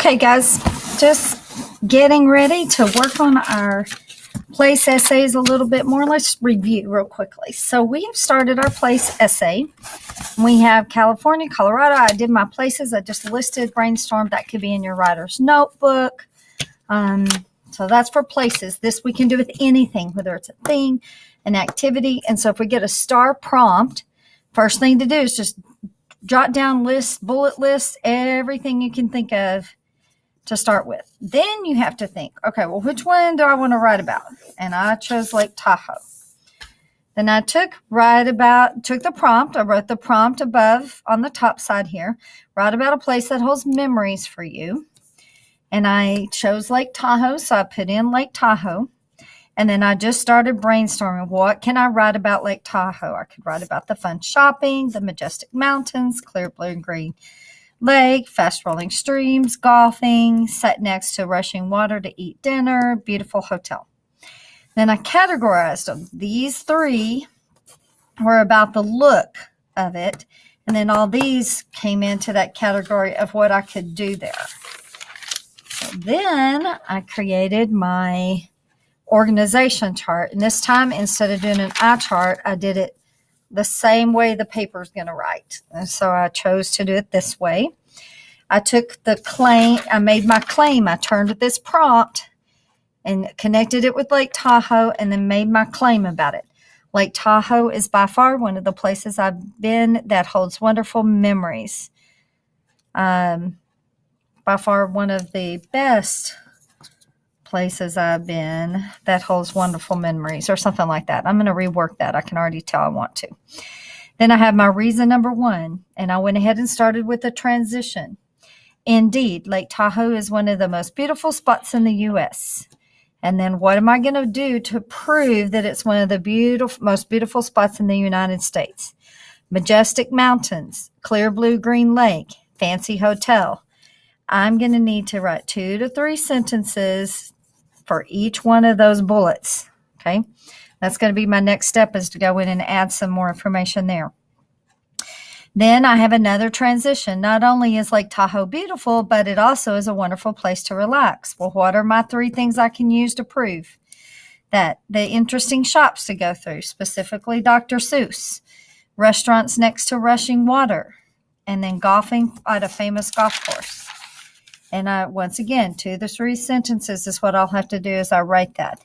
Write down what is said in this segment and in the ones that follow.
Okay, guys, just getting ready to work on our place essays a little bit more. Let's review real quickly. So we have started our place essay. We have California, Colorado. I did my places. I just listed, brainstormed. That could be in your writer's notebook. So that's for places. This we can do with anything, whether it's a thing, an activity. And so if we get a star prompt, first thing to do is just jot down lists, bullet lists, everything you can think of to start with. Then you have to think, okay, well, which one do I want to write about? And I chose Lake Tahoe. Then I took the prompt. I wrote the prompt above on the top side here. Write about a place that holds memories for you. And I chose Lake Tahoe, so I put in Lake Tahoe. And then I just started brainstorming, what can I write about Lake Tahoe? I could write about the fun shopping, the majestic mountains, clear blue and green lake, fast rolling streams, golfing, sat next to rushing water to eat dinner, beautiful hotel. Then I categorized them. These three were about the look of it. And then all these came into that category of what I could do there. So then I created my organization chart. And this time, instead of doing an eye chart, I did it the same way the paper is going to write. And so I chose to do it this way. I took the claim, I made my claim. I turned this prompt and connected it with Lake Tahoe and then made my claim about it. Lake Tahoe is by far one of the places I've been that holds wonderful memories. By far one of the best places I've been that holds wonderful memories, or something like that. I'm going to rework that. I can already tell I want to. Then I have my reason number 1, and I went ahead and started with a transition. Indeed, Lake Tahoe is one of the most beautiful spots in the U.S. And then what am I going to do to prove that it's one of the most beautiful spots in the United States? Majestic mountains, clear blue green lake, fancy hotel. I'm going to need to write 2 to 3 sentences for each one of those bullets. Okay. That's going to be my next step, is to go in and add some more information there. Then I have another transition. Not only is Lake Tahoe beautiful, but it also is a wonderful place to relax. Well, what are my 3 things I can use to prove that? The interesting shops to go through, specifically Dr. Seuss, restaurants next to rushing water, and then golfing at a famous golf course. And once again, 2 to 3 sentences is what I'll have to do as I write that.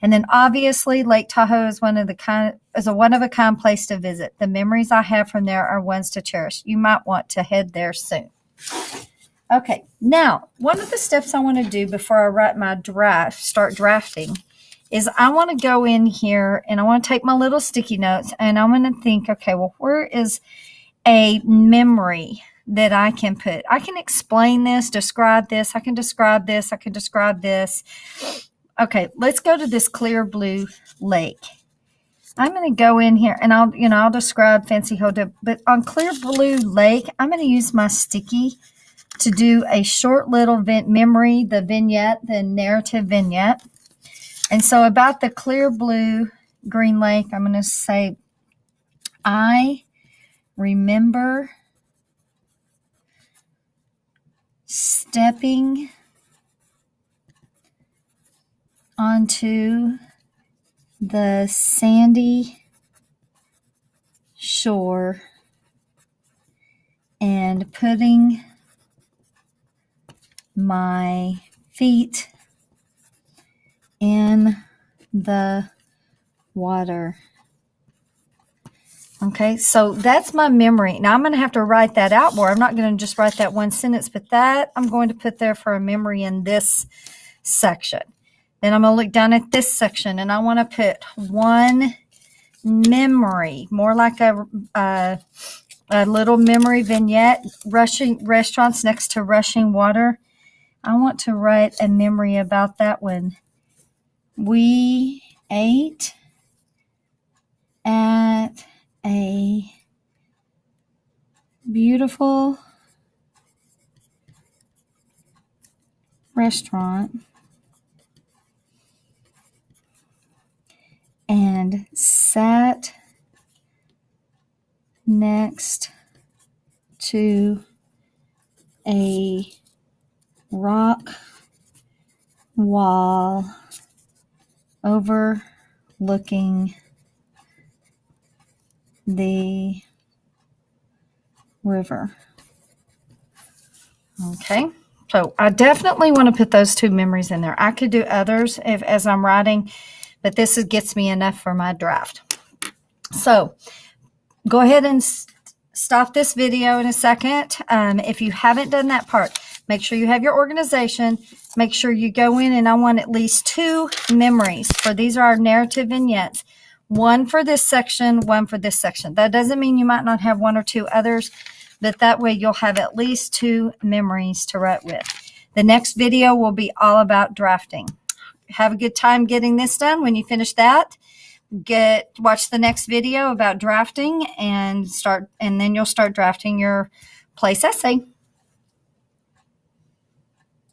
And then obviously Lake Tahoe is a one-of-a-kind place to visit. The memories I have from there are ones to cherish. You might want to head there soon. Okay, now one of the steps I want to do before I write my start drafting, is I want to go in here and I want to take my little sticky notes and I'm going to think, okay, well, where is a memory that I can put? I can explain this, describe this. I can describe this. I can describe this. Okay, let's go to this clear blue lake. I'm going to go in here and I'll describe fancy hotel, but on clear blue lake, I'm going to use my sticky to do a short little memory, the narrative vignette. And so about the clear blue green lake, I'm going to say, I remember stepping onto the sandy shore and putting my feet in the water. Okay, so that's my memory. Now I'm going to have to write that out more. I'm not going to just write that one sentence, but that I'm going to put there for a memory in this section. Then I'm going to look down at this section and I want to put one memory, more like a little memory vignette, restaurants next to rushing water. I want to write a memory about that one. We ate at a beautiful restaurant and sat next to a rock wall overlooking the river. Okay, so I definitely want to put those two memories in there. I could do others as I'm writing, but this gets me enough for my draft. So go ahead and stop this video in a second. If you haven't done that part, make sure you have your organization. Make sure you go in, and I want at least 2 memories. For these are our narrative vignettes. One for this section, one for this section. That doesn't mean you might not have 1 or 2 others, but that way you'll have at least 2 memories to write with. The next video will be all about drafting. Have a good time getting this done. When you finish that, watch the next video about drafting and then you'll start drafting your place essay.